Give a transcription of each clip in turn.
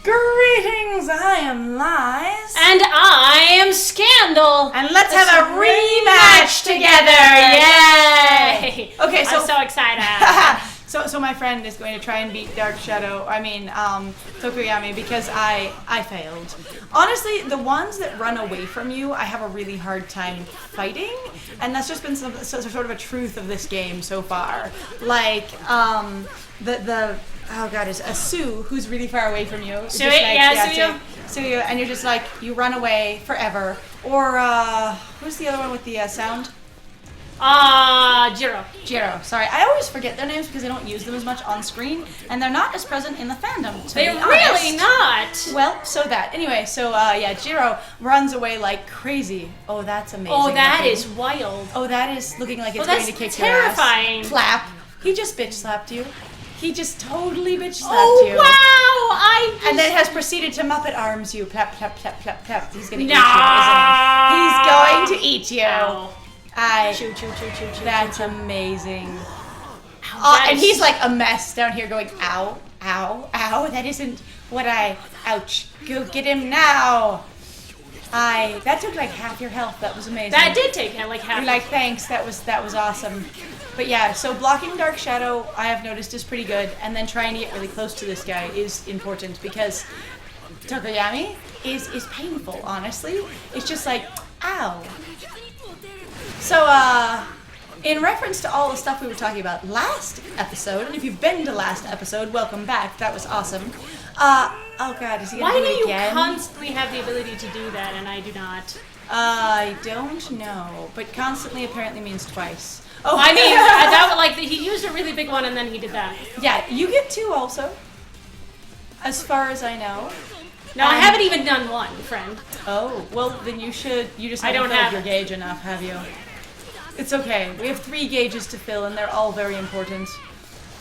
Greetings, I am Lies. And I am Scandal. And let's have a rematch together. Yay! Okay, so I'm so excited. So my friend is going to try and beat Tokoyami because I failed. Honestly, the ones that run away from you, I have a really hard time fighting, and that's just been sort of a truth of this game so far. Like is a Sue who's really far away from you. Suyu. Suyu, and you're just like you run away forever. Or who's the other one with the sound? Jiro. Sorry, I always forget their names because I don't use them as much on screen, and they're not as present in the fandom. They're really not. Well, anyway, Jiro runs away like crazy. Oh, that's amazing. Oh, that is wild. Oh, that is looking like it's going to kick terrifying. Your ass. Clap. He just bitch slapped you. He just totally bitch slapped you. Oh, wow! And then has proceeded to Muppet arms you. Plap, plap, plap, plap, plap. He's going to eat you, isn't he? He's going to eat you. Ow. Chew. That's amazing. Ow, and he's like a mess down here going, ow, ow, ow. That isn't what ouch. Go get him now. That took like half your health. That was amazing. That did take like half. You're like, thanks. That was awesome. But yeah, so blocking Dark Shadow, I have noticed, is pretty good. And then trying to get really close to this guy is important because Tokoyami is painful, honestly. It's just like, ow. So, in reference to all the stuff we were talking about last episode, and if you've been to last episode, welcome back. That was awesome. Oh God, is he gonna do it again? Why do you constantly have the ability to do that and I do not? I don't know, but constantly apparently means twice. Oh, I mean, he used a really big one and then he did that. Yeah, you get two also, as far as I know. No, I haven't even done one, friend. Oh, well then you should. You just haven't filled your gauge enough, have you? It's okay. We have 3 gauges to fill, and they're all very important.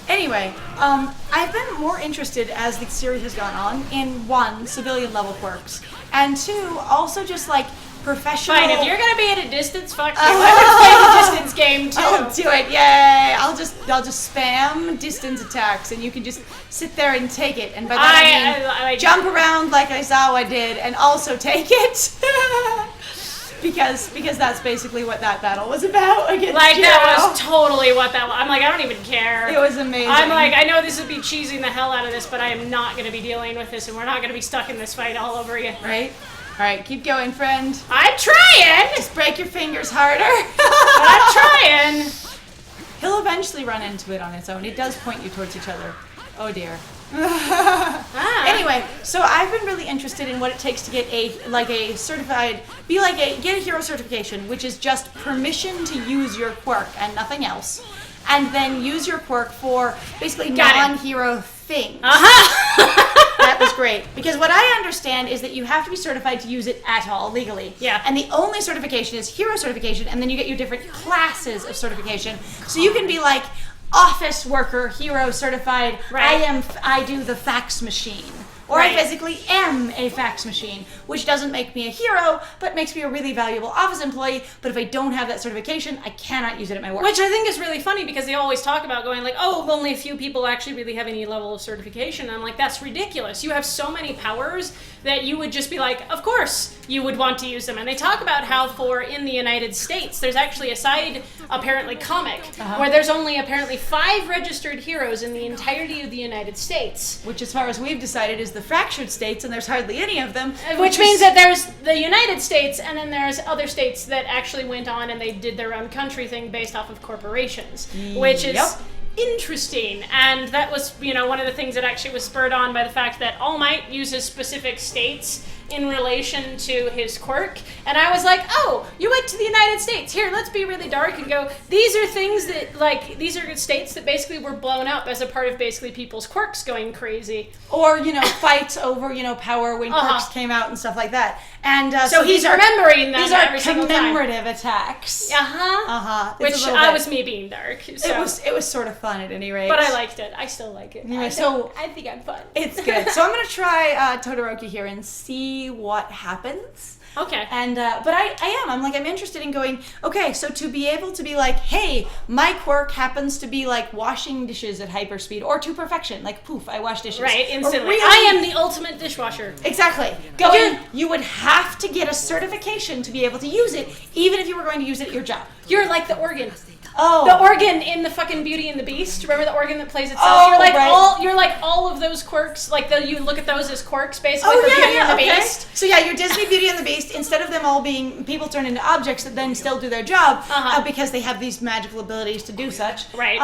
Anyway, I've been more interested as the series has gone on in 1, civilian level quirks, and 2, also just like professional. Fine, if you're gonna be at a distance, fuck you. I'm gonna play the distance game too. I'll do it, yay! I'll just spam distance attacks, and you can just sit there and take it. And by that I mean jump around like Aizawa did, and also take it. Because that's basically what that battle was about against Jiro. That was totally what that was. I'm like, I don't even care. It was amazing. I'm like, I know this would be cheesing the hell out of this, but I am not going to be dealing with this, and we're not going to be stuck in this fight all over again. Right? Alright, keep going, friend. I'm trying! Just break your fingers harder. I'm trying! He'll eventually run into it on its own. It does point you towards each other. Oh dear. Anyway, so I've been really interested in what it takes to get get a hero certification, which is just permission to use your quirk and nothing else, and then use your quirk for basically non-hero things. That was great, because what I understand is that you have to be certified to use it at all legally. Yeah. And the only certification is hero certification, and then you get your different classes of certification. So you can be like office worker, hero certified. Right. I do the fax machine. Or right. I physically am a fax machine, which doesn't make me a hero, but makes me a really valuable office employee. But if I don't have that certification, I cannot use it at my work. Which I think is really funny, because they always talk about going like, oh, only a few people actually really have any level of certification. And I'm like, that's ridiculous. You have so many powers that you would just be like, of course you would want to use them. And they talk about how in the United States, there's actually a side, apparently comic, where there's only apparently 5 registered heroes in the entirety of the United States. Which, as far as we've decided, is the fractured states, and there's hardly any of them. Which means that there's the United States, and then there's other states that actually went on and they did their own country thing based off of corporations, which is interesting. And that was, one of the things that actually was spurred on by the fact that All Might uses specific states in relation to his quirk, and I was like, oh, you went to the United States. Here, let's be really dark and go, these are things that, these are states that basically were blown up as a part of basically people's quirks going crazy. Or, fights over, power when quirks came out and stuff like that. And so he's remembering them. These are every commemorative attacks. Which was me being dark. So. It was sort of fun at any rate. But I liked it. I still like it. Anyway, I think I'm fun. It's good. So I'm going to try Todoroki here and see what happens. Okay. And but I'm interested in going, okay, so to be able to be like, hey, my quirk happens to be like washing dishes at hyperspeed or to perfection, like poof, I wash dishes. Right, instantly. Really, I am the ultimate dishwasher. exactly. Going, you would have to get a certification to be able to use it, even if you were going to use it at your job. You're like the organ. Oh. The organ in the fucking Beauty and the Beast. Remember the organ that plays itself? Oh, You're like all of those quirks. Like you look at those as quirks, basically. Oh, for yeah, Beauty yeah, and the okay. Beast. So yeah, your Disney Beauty and the Beast, instead of them all being people turned into objects that then still do their job, because they have these magical abilities to do such, Right.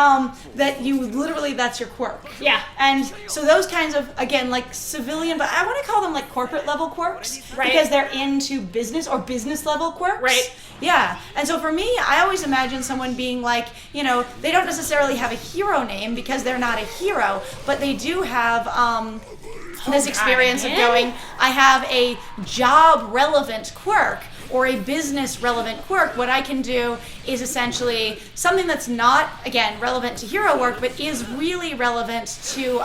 that you literally, that's your quirk. Yeah. And so those kinds of, again, like civilian, but I want to call them like corporate level quirks, Right. because they're into business or business level quirks. Right. Yeah. And so for me, I always imagine someone being like, they don't necessarily have a hero name because they're not a hero, but they do have this experience of going, I have a job relevant quirk or a business relevant quirk. What I can do is essentially something that's not, again, relevant to hero work, but is really relevant to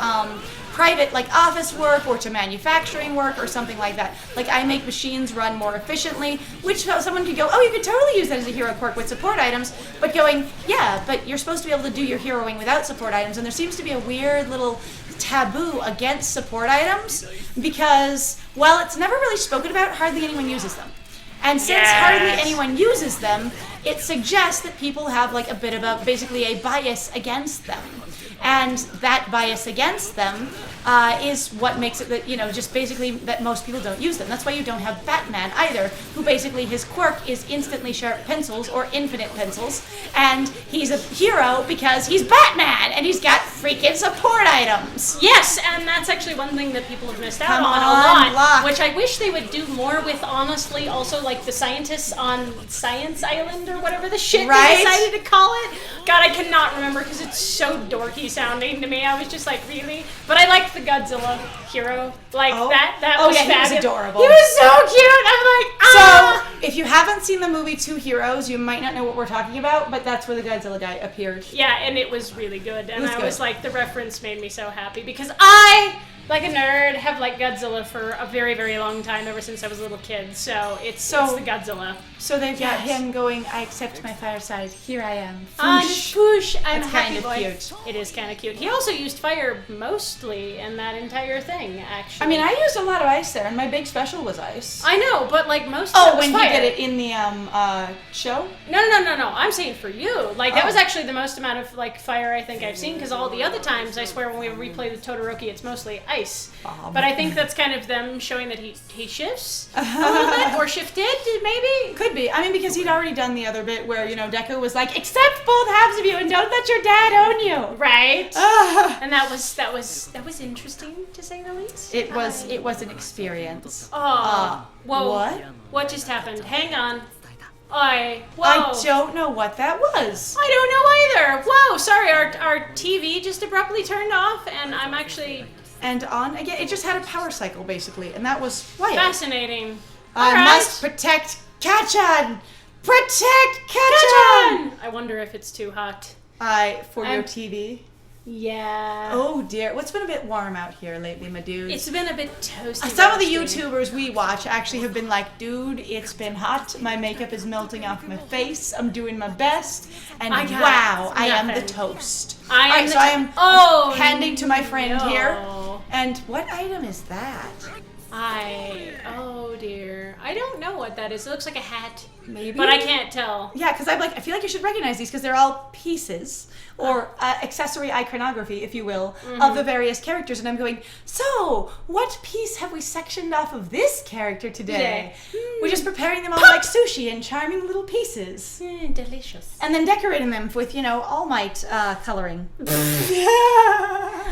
private, like office work or to manufacturing work or something like that. Like I make machines run more efficiently, which someone could go, oh, you could totally use that as a hero quirk with support items, but going, yeah, but you're supposed to be able to do your heroing without support items, and there seems to be a weird little taboo against support items because while it's never really spoken about, hardly anyone uses them. And since hardly anyone uses them, it suggests that people have like a bit of basically a bias against them. And that bias against them is what makes it that, just basically that most people don't use them. That's why you don't have Batman either, who basically his quirk is instantly sharp pencils or infinite pencils. And he's a hero because he's Batman and he's got freaking support items. Yes, and that's actually one thing that people have missed out Come on a on, lot, Locke. which I wish they would do more with, honestly, also like the scientists on Science Island or whatever the shit Right? they decided to call it. God, I cannot remember because it's so dorky sounding to me. I was just like, really? But I liked the Godzilla hero. Like that was fabulous. He was adorable. He was so cute. I'm like, ah! So, if you haven't seen the movie Two Heroes, you might not know what we're talking about, but that's where the Godzilla guy appeared. Yeah, and it was really good. And I was like, the reference made me so happy because I, like a nerd, have liked Godzilla for a very, very long time, ever since I was a little kid. So it's the Godzilla. So they've got him going, I accept my fireside. Here I am. Push. I'm That's a happy kind of boy. cute. It is kind of cute. He also used fire mostly in that entire thing, actually. I mean, I used a lot of ice there, and my big special was ice. I know, but like most of it was when fire. he did it in the show? No. I'm saying for you. Like, that was actually the most amount of, like, fire I think I've seen, because all the other times, I swear, when we replay the Todoroki, it's mostly ice. But I think that's kind of them showing that he shifts a little bit, or shifted, maybe? Could be. I mean, because he'd already done the other bit where, Deku was like, accept both halves of you and don't let your dad own you. Right. And that was interesting, to say the least. It was an experience. Oh. Whoa. What? What just happened? Hang on. Whoa. I don't know what that was. I don't know either. Whoa, sorry, our TV just abruptly turned off, and I'm actually... And on again, it just had a power cycle, basically, and that was Wyatt. Fascinating. I must protect Kachan! Protect Kachan! I wonder if it's too hot. For your TV? Yeah. Oh dear, well, it's been a bit warm out here lately, my dude. It's been a bit toasty. Some of the YouTubers we watch actually have been like, dude, it's been hot, my makeup is melting off my face, I'm doing my best, and wow, I am the toast. I am handing to my friend here. And what item is that? Oh dear. I don't know what that is. It looks like a hat. Maybe. But I can't tell. Yeah, because I feel like you should recognize these because they're all pieces or accessory iconography, if you will, of the various characters. And I'm going, so what piece have we sectioned off of this character today? We're just preparing them all like sushi in charming little pieces. Delicious. And then decorating them with, All Might coloring.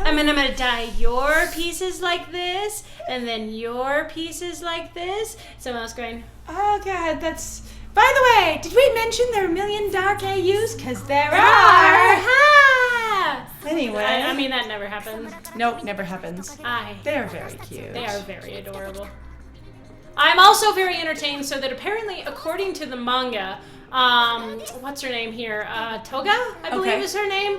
I'm gonna dye your pieces like this, and then your pieces like this. Someone else going, oh god, that's... By the way, did we mention there are a million dark AUs? Because there are! Ha! Anyway. I mean, that never happens. Nope, never happens. They're very cute. They are very adorable. I'm also very entertained, so that apparently, according to the manga, what's her name here? Toga, I believe is her name.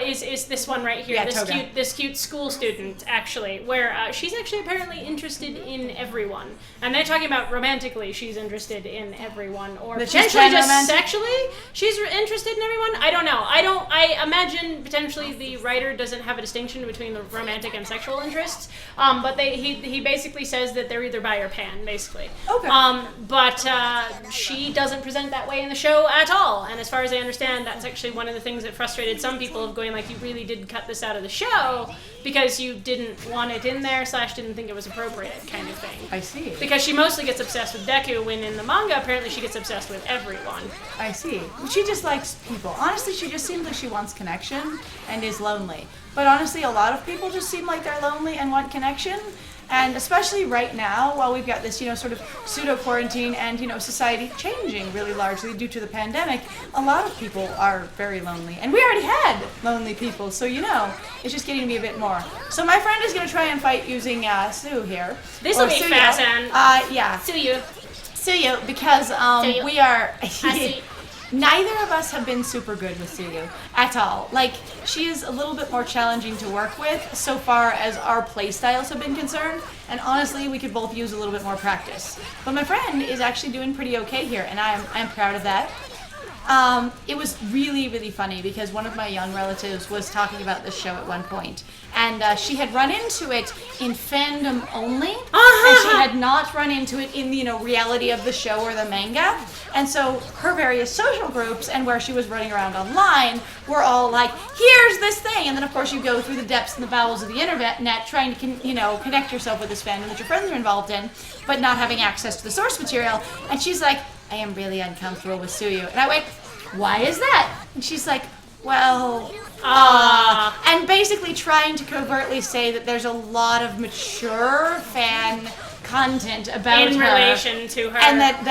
Is this one right here? Yeah, This cute school student, actually, where she's actually apparently interested in everyone, and they're talking about romantically. She's interested in everyone, or potentially just sexually. She's interested in everyone. I don't know. I imagine potentially the writer doesn't have a distinction between the romantic and sexual interests. But he basically says that they're either bi or pan, basically. Okay. But she doesn't present that way in the show at all. And as far as I understand, that's actually one of the things that frustrated some people of going like, you really did cut this out of the show because you didn't want it in there / didn't think it was appropriate kind of thing. I see. Because she mostly gets obsessed with Deku, when in the manga apparently she gets obsessed with everyone. I see. She just likes people. Honestly, she just seems like she wants connection and is lonely. But honestly, a lot of people just seem like they're lonely and want connection. And especially right now, while we've got this, sort of pseudo-quarantine and, society changing really largely due to the pandemic, a lot of people are very lonely. And we already had lonely people, so, it's just getting to be a bit more. So my friend is going to try and fight using Suyu here. This will be fast, and yeah. Suyu, because Suyu. We are... Neither of us have been super good with Suyu at all. Like, she is a little bit more challenging to work with so far as our play styles have been concerned, and honestly, we could both use a little bit more practice. But my friend is actually doing pretty okay here, and I'm proud of that. It was really, really funny because one of my young relatives was talking about this show at one point, and she had run into it in fandom only, and she had not run into it in the reality of the show or the manga. And so her various social groups and where she was running around online were all like, here's this thing, and then of course you go through the depths and the bowels of the internet trying to connect yourself with this fandom that your friends are involved in, but not having access to the source material. And she's like, I am really uncomfortable with Suyu. And I went, why is that? And she's like, well, and basically trying to covertly say that there's a lot of mature fan content about her in relation to her, and that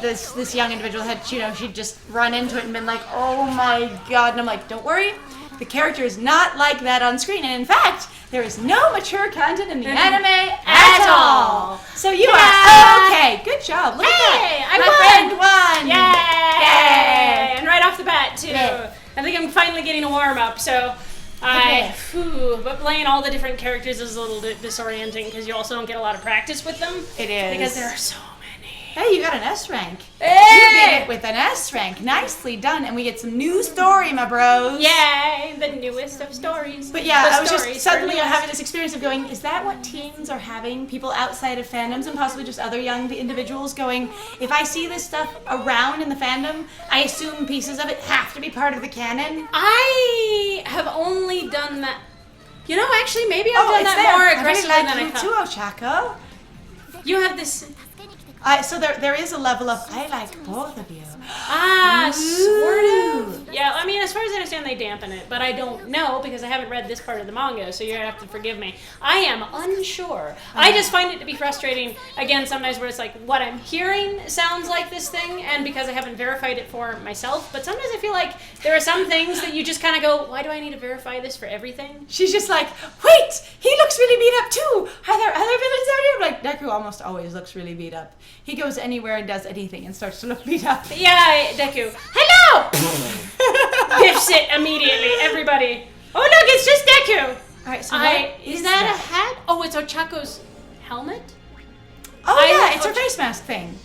this young individual had she'd just run into it and been like, oh my god. And I'm like, don't worry, the character is not like that on screen, and in fact there is no mature content in the anime at all. So you are okay. Good job. Look at that. My friend won. Yay! And right off the bat too. Yeah. I think I'm finally getting a warm up. So. But playing all the different characters is a little bit disorienting because you also don't get a lot of practice with them. It is. Because there are so many. Hey, you got an S rank. Hey! You beat it with an S rank. Nicely done. And we get some new story, my bros. Yay! The newest of stories. But yeah, I was just suddenly having this experience of going, is that what teens are having? People outside of fandoms and possibly just other young individuals going, if I see this stuff around in the fandom, I assume pieces of it have to be part of the canon? I have only done that. Actually, maybe I've done that more aggressively than I thought. Chaco. You have this. So there is a level of, I like both of you. Sort of. Yeah, I mean, as far as I understand, they dampen it, but I don't know because I haven't read this part of the manga, so you're gonna have to forgive me. I am unsure. I just find it to be frustrating, again, sometimes where it's like, what I'm hearing sounds like this thing, and because I haven't verified it for myself, but sometimes I feel like there are some things that you just kind of go, why do I need to verify this for everything? She's just like, wait, he looks really beat up too. Are there other villains out here? Like, Deku almost always looks really beat up. He goes anywhere and does anything and starts to look beat up. Yeah, Deku. Hello! Biffs it immediately. Everybody. Oh, look, it's just Deku. All right, so is that a hat? Oh, it's Ochako's helmet? Oh, yeah, it's her face mask thing.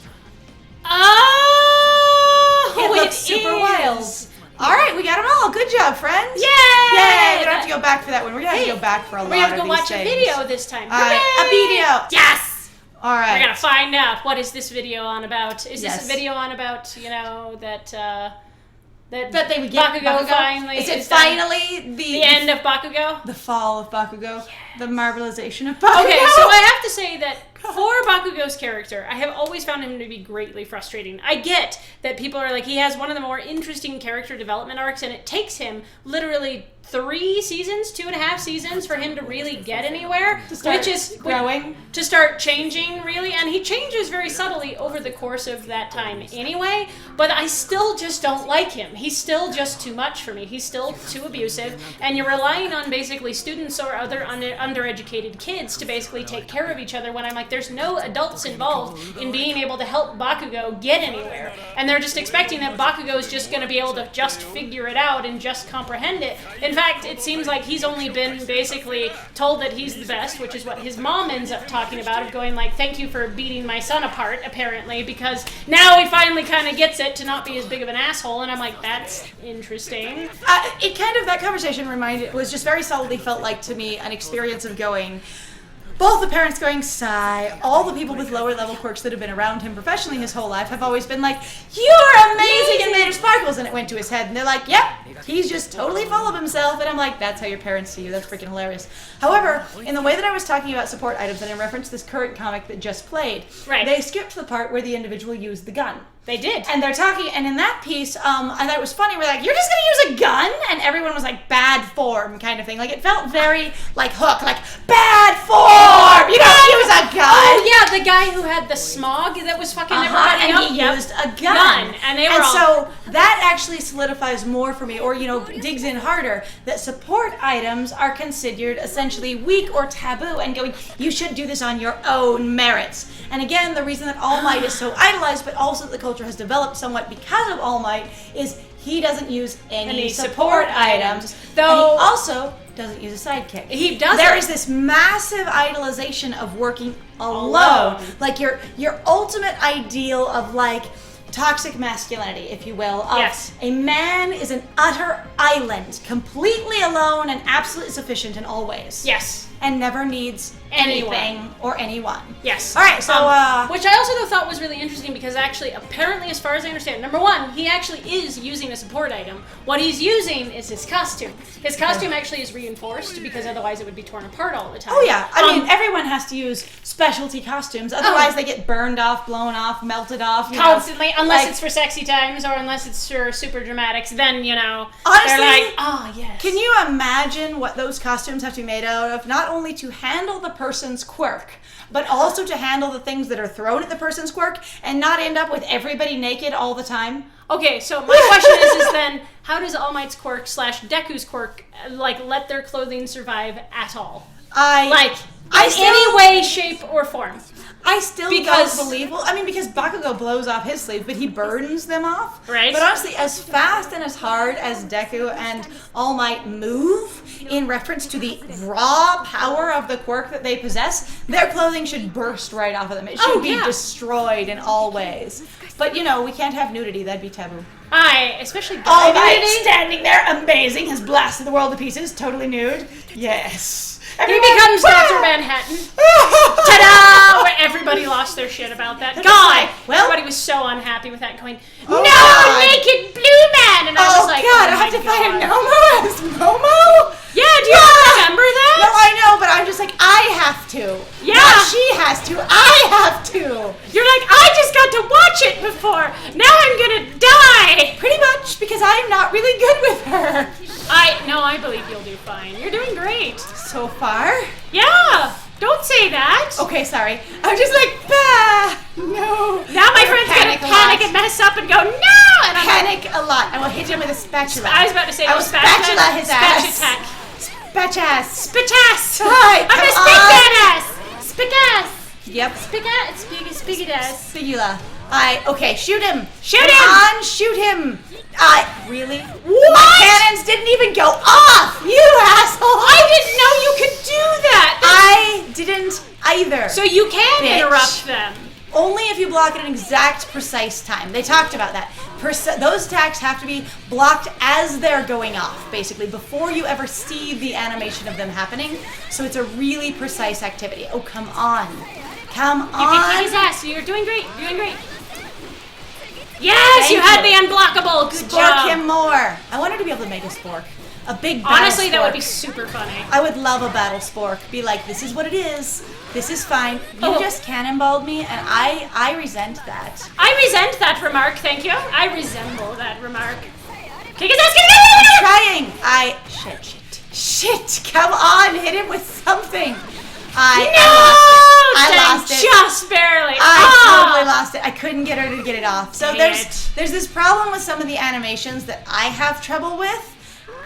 Oh, it looks super wild. All right, we got them all. Good job, friends. Yay! Yay! We don't have to go back for that one. We're going to have to go back for a lot of these things. We have to go watch a video this time. A video. Yes! All right. We're going to find out what is this video on about. Is this a video on about, that they would get Bakugo finally. Is it finally the end of Bakugo? The fall of Bakugo. Yes. The marvelization of Bakugo. Okay, so I have to say that for Bakugo's character, I have always found him to be greatly frustrating. I get that people are like, he has one of the more interesting character development arcs, and it takes him literally 3 seasons, 2.5 seasons for him to really get anywhere, which is growing, to start changing really, and he changes very subtly over the course of that time anyway, but I still just don't like him. He's still just too much for me. He's still too abusive, and you're relying on basically students or other undereducated kids to basically take care of each other when I'm like, there's no adults involved in being able to help Bakugo get anywhere. And they're just expecting that Bakugo is just going to be able to just figure it out and just comprehend it. In fact, it seems like he's only been basically told that he's the best, which is what his mom ends up talking about, of going like, thank you for beating my son apart, apparently, because now he finally kind of gets it to not be as big of an asshole. And I'm like, that's interesting. That conversation was just very solidly felt like to me an experience of going, both the parents going, sigh, all the people with lower level quirks that have been around him professionally his whole life have always been like, you're amazing and made of sparkles, and it went to his head, and they're like, yep, he's just totally full of himself, and I'm like, that's how your parents see you, that's freaking hilarious. However, in the way that I was talking about support items, and in reference to this current comic that just played, they skipped the part where the individual used the gun. They did. And they're talking, and in that piece, I thought it was funny, we're like, you're just gonna use a gun? And everyone was like, bad form kind of thing. Like, it felt very, like, Hook, like, bad form! You don't use a gun! Oh, yeah, the guy who had the smog that was fucking everybody and up. he used a gun. And they were so that actually solidifies more for me, or, digs in harder, that support items are considered essentially weak or taboo, and going, you should do this on your own merits. And again, the reason that All Might is so idolized, but also that the culture has developed somewhat because of All Might, is he doesn't use any support items. Though, and he also doesn't use a sidekick. He doesn't. There is this massive idolization of working alone. Like your ultimate ideal of like toxic masculinity, if you will. Of a man is an utter island, completely alone and absolutely sufficient in all ways. Yes. And never needs anything or anyone. Yes. All right, so... which I also thought was really interesting because actually, apparently, as far as I understand, number one, he actually is using a support item. What he's using is his costume. His costume actually is reinforced because otherwise it would be torn apart all the time. Oh, yeah. I mean, everyone has to use specialty costumes. Otherwise, they get burned off, blown off, melted off. Constantly, unless it's for sexy times or unless it's for super dramatics, then, honestly, they're like, oh, yes. Can you imagine what those costumes have to be made out of? Not only to handle the person's quirk, but also to handle the things that are thrown at the person's quirk and not end up with everybody naked all the time. Okay, so my question is then, how does All Might's quirk / Deku's quirk, let their clothing survive at all? In any way, shape, or form? I still don't believe... Well, because Bakugo blows off his sleeve, but he burns them off. Right. But honestly, as fast and as hard as Deku and All Might move in reference to the raw power of the quirk that they possess, their clothing should burst right off of them. It should be destroyed in all ways. But, we can't have nudity. That'd be taboo. Especially All Might standing there, amazing, has blasted the world to pieces, totally nude. Yes. He becomes Dr. Manhattan. Ta-da! Where everybody lost their shit about that. God! Everybody was so unhappy with that, going, no, naked blue man! And I was like, God, I have to fight a Nomo as Momo? Yeah, do you remember that? No, I know, but I'm just like, I have to. Yeah. Not she has to, I have to. You're like, I just got to watch it before. Now I'm gonna die. Pretty much, because I'm not really good with her. I believe you'll do fine. You're doing great. So far? Yeah. Don't say that. Okay, sorry. I'm just like, bah, no. Now my friend's gonna panic and mess up and go, no! And panic a lot. I will hit him with a spatula. I was about to say, I will spatula his ass. Attack. Spatchass. Spatchass. Right, I'm gonna spit that ass. Spitass. Yep. Spitass. Spigula. Okay, shoot him. Shoot him. Come on, shoot him. Really? What? My cannons didn't even go off, you asshole. I didn't know you could do that. I didn't either. So you can interrupt them. Only if you block at an exact, precise time. They talked about that. Those attacks have to be blocked as they're going off, basically, before you ever see the animation of them happening. So it's a really precise activity. Oh, come on. Come on. You can kick his ass. You're doing great. You're doing great. Yes, you had the unblockable. Good job. Spork him more. I wanted to be able to make a spork. A big battle Honestly, spork. That would be super funny. I would love a battle spork. Be like, this is what it is. This is fine. You just cannonballed me, and I resent that. I resent that remark, thank you. I resemble that remark. Kick his ass, I'm trying. Shit. Come on, hit him with something. I lost it. Just barely. I totally lost it. I couldn't get her to get it off. So there's this problem with some of the animations that I have trouble with.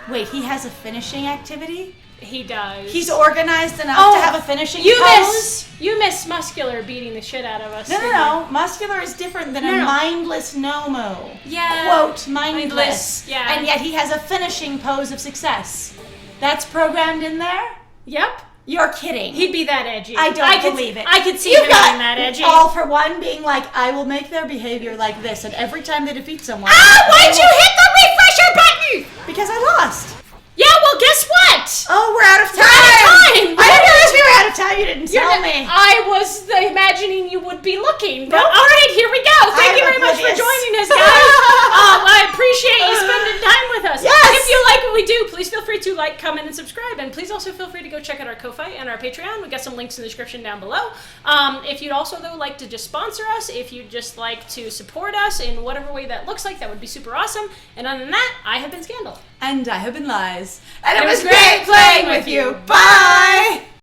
Wait, he has a finishing activity? He does. He's organized enough to have a finishing pose. You miss Muscular beating the shit out of us. No. Muscular is different than a mindless Nomo. Yeah. Quote, mindless. Yeah. And yet he has a finishing pose of success. That's programmed in there? Yep. You're kidding. He'd be that edgy. I don't believe it. I could see him being that edgy. All for one being like, I will make their behavior like this, and every time they defeat someone... Why'd you hit the refresher button? Because I lost. Yeah, well, guess what? Oh, we're out of time. We're out of time. I didn't realize we were out of time. You didn't tell me. I was imagining you would be looking. But all right, here we go. Thank you very much for joining us, guys. I appreciate you spending time with us. Yes. If you like what we do, please feel free to like, comment, and subscribe. And please also feel free to go check out our Ko-Fi and our Patreon. We've got some links in the description down below. If you'd also, though, like to just sponsor us, if you'd just like to support us in whatever way that looks like, that would be super awesome. And other than that, I have been Scandal. And I have been Lies. And it was great playing with you. Bye!